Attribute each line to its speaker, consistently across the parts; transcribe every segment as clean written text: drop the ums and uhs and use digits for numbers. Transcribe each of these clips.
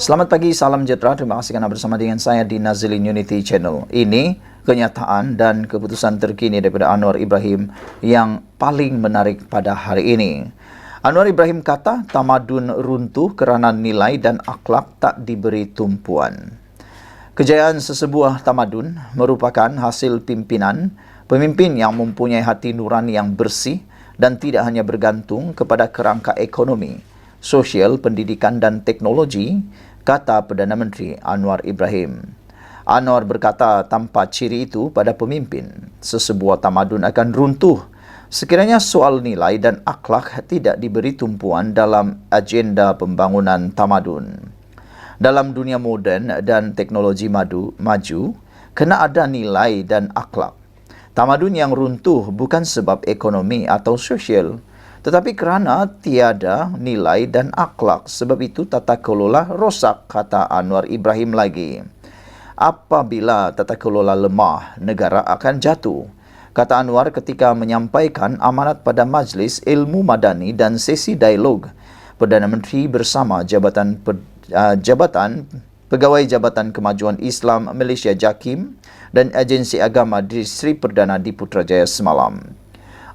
Speaker 1: Selamat pagi, salam sejahtera. Terima kasih kerana bersama dengan saya di Nazilin Unity Channel. Ini kenyataan dan keputusan terkini daripada Anwar Ibrahim yang paling menarik pada hari ini. Anwar Ibrahim kata tamadun runtuh kerana nilai dan akhlak tak diberi tumpuan. Kejayaan sesebuah tamadun merupakan hasil pemimpin yang mempunyai hati nurani yang bersih dan tidak hanya bergantung kepada kerangka ekonomi, sosial, pendidikan dan teknologi, kata Perdana Menteri Anwar Ibrahim. Anwar berkata tanpa ciri itu pada pemimpin, sesebuah tamadun akan runtuh sekiranya soal nilai dan akhlak tidak diberi tumpuan dalam agenda pembangunan tamadun. Dalam dunia moden dan teknologi maju, kena ada nilai dan akhlak. Tamadun yang runtuh bukan sebab ekonomi atau sosial, tetapi kerana tiada nilai dan akhlak. Sebab itu tata kelola rosak, kata Anwar Ibrahim lagi. Apabila tata kelola lemah, negara akan jatuh, kata Anwar ketika menyampaikan amanat pada Majlis Ilmu Madani dan sesi dialog Perdana Menteri bersama Pegawai Jabatan Kemajuan Islam Malaysia JAKIM dan Agensi Agama di Sri Perdana di Putrajaya semalam.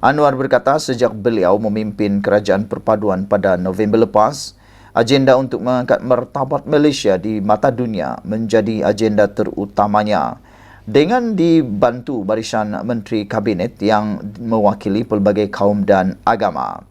Speaker 1: Anwar berkata sejak beliau memimpin Kerajaan Perpaduan pada November lepas, agenda untuk mengangkat martabat Malaysia di mata dunia menjadi agenda terutamanya dengan dibantu barisan Menteri Kabinet yang mewakili pelbagai kaum dan agama.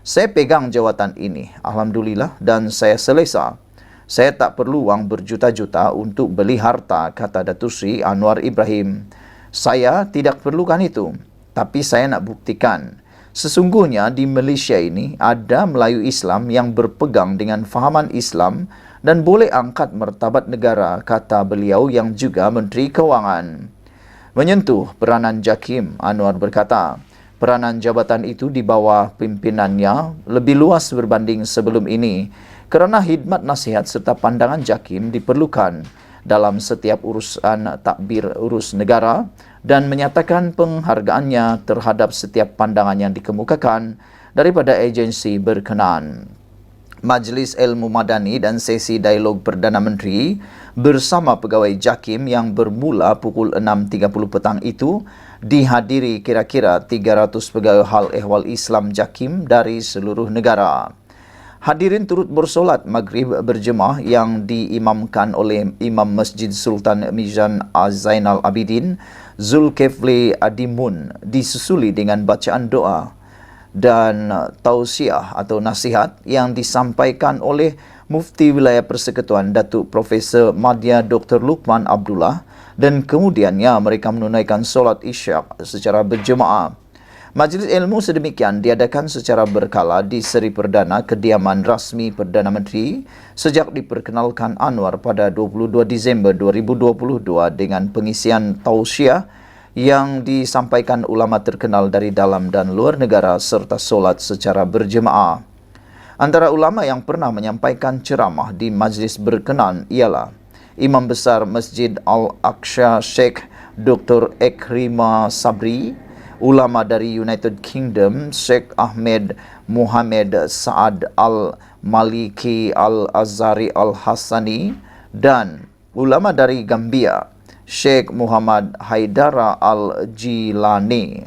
Speaker 1: Saya pegang jawatan ini, Alhamdulillah, dan saya selesa. Saya tak perlu wang berjuta-juta untuk beli harta, kata Datuk Seri Anwar Ibrahim. Saya tidak perlukan itu, tapi saya nak buktikan. Sesungguhnya di Malaysia ini ada Melayu Islam yang berpegang dengan fahaman Islam dan boleh angkat martabat negara, kata beliau yang juga Menteri Kewangan. Menyentuh peranan JAKIM, Anwar berkata, peranan jabatan itu di bawah pimpinannya lebih luas berbanding sebelum ini kerana khidmat nasihat serta pandangan JAKIM diperlukan dalam setiap urusan takbir urus negara dan menyatakan penghargaannya terhadap setiap pandangan yang dikemukakan daripada agensi berkenaan. Majlis Ilmu Madani dan sesi dialog Perdana Menteri bersama pegawai JAKIM yang bermula pukul 6.30 petang itu dihadiri kira-kira 300 pegawai hal ehwal Islam JAKIM dari seluruh negara. Hadirin turut bersolat maghrib berjemaah yang diimamkan oleh Imam Masjid Sultan Mizan Zainal Abidin Zulkifli Adimun, disusuli dengan bacaan doa dan tausiah atau nasihat yang disampaikan oleh Mufti Wilayah Persekutuan Datuk Profesor Madya Dr. Luqman Abdullah, dan kemudiannya mereka menunaikan solat isyak secara berjemaah. Majlis ilmu sedemikian diadakan secara berkala di Seri Perdana, kediaman rasmi Perdana Menteri, sejak diperkenalkan Anwar pada 22 Disember 2022 dengan pengisian tausiah yang disampaikan ulama terkenal dari dalam dan luar negara serta solat secara berjemaah. Antara ulama yang pernah menyampaikan ceramah di majlis berkenan ialah Imam Besar Masjid Al-Aqsa Sheikh Dr. Ekrima Sabri, ulama dari United Kingdom Sheikh Ahmed Muhammad Saad Al-Maliki Al-Azhari Al-Hassani, dan ulama dari Gambia Sheikh Muhammad Haidara Al-Jilani.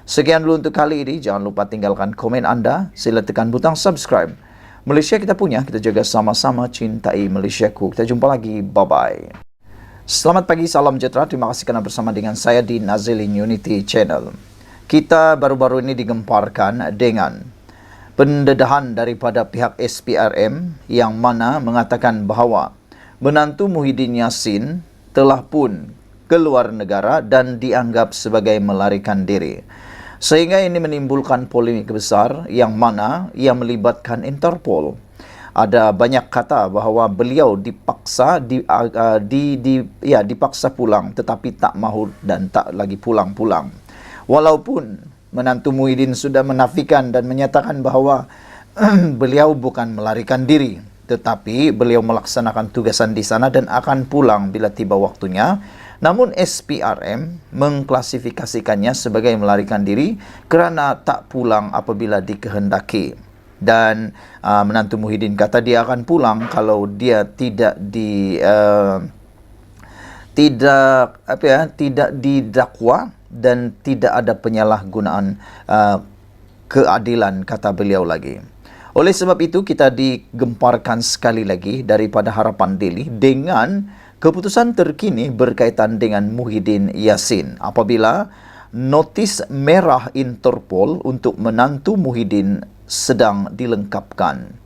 Speaker 1: Sekian dulu untuk kali ini. Jangan lupa tinggalkan komen anda. Sila tekan butang subscribe. Malaysia kita punya, kita jaga sama-sama, cintai Malaysiaku. Kita jumpa lagi. Bye-bye. Selamat pagi, salam sejahtera. Terima kasih kerana bersama dengan saya di Nazilin Unity Channel. Kita baru-baru ini digemparkan dengan pendedahan daripada pihak SPRM yang mana mengatakan bahawa menantu Muhyiddin Yassin telah pun keluar negara dan dianggap sebagai melarikan diri. Sehingga ini menimbulkan polemik besar yang mana ia melibatkan Interpol. Ada banyak kata bahawa beliau dipaksa dipaksa pulang tetapi tak mahu dan tak lagi pulang-pulang. Walaupun menantu Muhyiddin sudah menafikan dan menyatakan bahawa beliau bukan melarikan diri, tetapi beliau melaksanakan tugasan di sana dan akan pulang bila tiba waktunya. Namun SPRM mengklasifikasikannya sebagai melarikan diri kerana tak pulang apabila dikehendaki. Dan menantu Muhyiddin kata dia akan pulang kalau dia tidak tidak didakwa dan tidak ada penyalahgunaan keadilan, kata beliau lagi. Oleh sebab itu kita digemparkan sekali lagi daripada Harapan Daily dengan keputusan terkini berkaitan dengan Muhyiddin Yassin apabila notis merah Interpol untuk menantu Muhyiddin sedang dilengkapkan.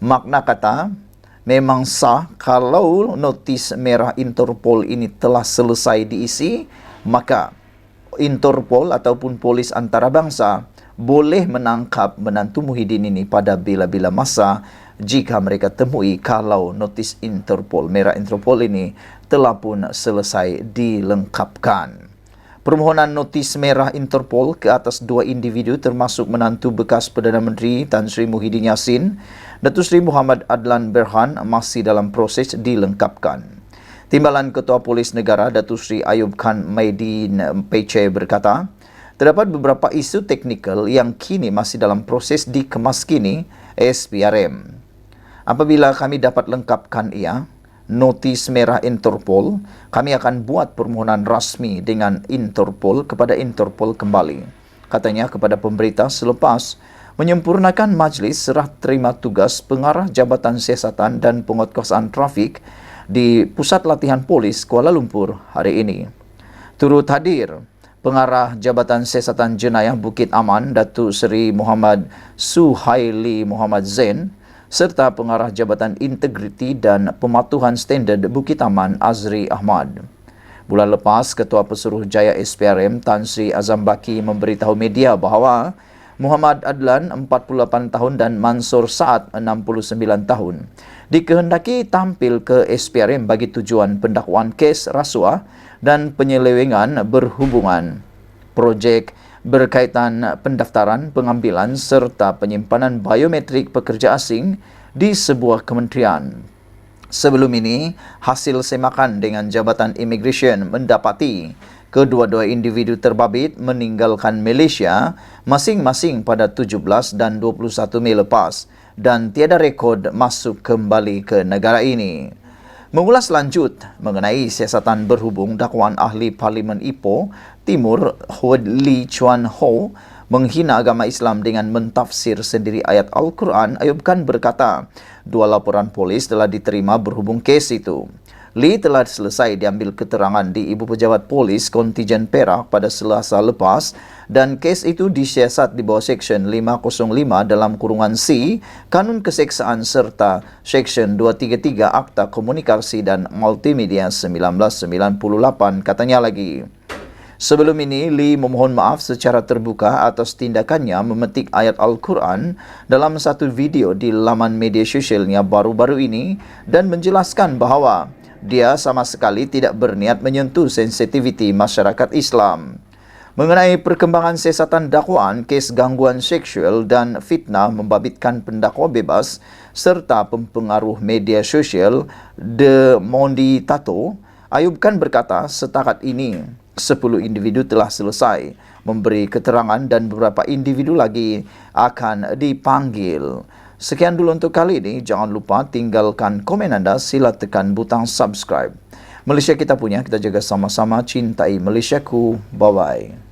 Speaker 1: Makna kata, memang sah kalau notis merah Interpol ini telah selesai diisi, maka Interpol ataupun polis antarabangsa boleh menangkap menantu Muhyiddin ini pada bila-bila masa jika mereka temui kalau notis Interpol, merah Interpol ini telah pun selesai dilengkapkan. Permohonan notis merah Interpol ke atas dua individu termasuk menantu bekas Perdana Menteri Tan Sri Muhyiddin Yassin, Datuk Seri Muhammad Adlan Berhan masih dalam proses dilengkapkan. Timbalan Ketua Polis Negara Datuk Seri Ayub Khan Maidin Pece berkata, terdapat beberapa isu teknikal yang kini masih dalam proses dikemaskini SPRM. Apabila kami dapat lengkapkan ia, notis merah Interpol, kami akan buat permohonan rasmi dengan Interpol kepada Interpol kembali. Katanya kepada pemberita selepas menyempurnakan majlis serah terima tugas pengarah Jabatan Siasatan dan Penguatkuasaan Trafik di Pusat Latihan Polis Kuala Lumpur hari ini. Turut hadir pengarah Jabatan Siasatan Jenayah Bukit Aman Datuk Seri Muhammad Suhaili Muhammad Zain serta pengarah Jabatan Integriti dan Pematuhan Standard Bukit Aman Azri Ahmad. Bulan lepas, Ketua Pesuruh Jaya SPRM Tan Sri Azam Baki memberitahu media bahawa Muhammad Adlan 48 tahun dan Mansur Saad 69 tahun dikehendaki tampil ke SPRM bagi tujuan pendakwaan kes rasuah dan penyelewengan berhubungan projek berkaitan pendaftaran, pengambilan serta penyimpanan biometrik pekerja asing di sebuah kementerian. Sebelum ini, hasil semakan dengan Jabatan Immigration mendapati kedua-dua individu terbabit meninggalkan Malaysia masing-masing pada 17 dan 21 Mei lepas dan tiada rekod masuk kembali ke negara ini. Mengulas lanjut mengenai siasatan berhubung dakwaan ahli Parlimen Ipoh Timur Hod Lee Chuan Ho menghina agama Islam dengan mentafsir sendiri ayat Al-Quran, Ayub Khan berkata, dua laporan polis telah diterima berhubung kes itu. Lee telah selesai diambil keterangan di Ibu Pejabat Polis Kontijen Perak pada Selasa lepas dan kes itu disiasat di bawah Seksyen 505 dalam kurungan C Kanun Keseksaan serta Seksyen 233 Akta Komunikasi dan Multimedia 1998, katanya lagi. Sebelum ini, Lee memohon maaf secara terbuka atas tindakannya memetik ayat Al-Quran dalam satu video di laman media sosialnya baru-baru ini dan menjelaskan bahawa dia sama sekali tidak berniat menyentuh sensitiviti masyarakat Islam. Mengenai perkembangan siasatan dakwaan kes gangguan seksual dan fitnah membabitkan pendakwa bebas serta pempengaruh media sosial De Mondi Tato, Ayub Khan berkata setakat ini 10 individu telah selesai memberi keterangan dan beberapa individu lagi akan dipanggil. Sekian dulu untuk kali ini. Jangan lupa tinggalkan komen anda. Sila tekan butang subscribe. Malaysia kita punya, kita jaga sama-sama. Cintai Malaysiaku. Bye-bye.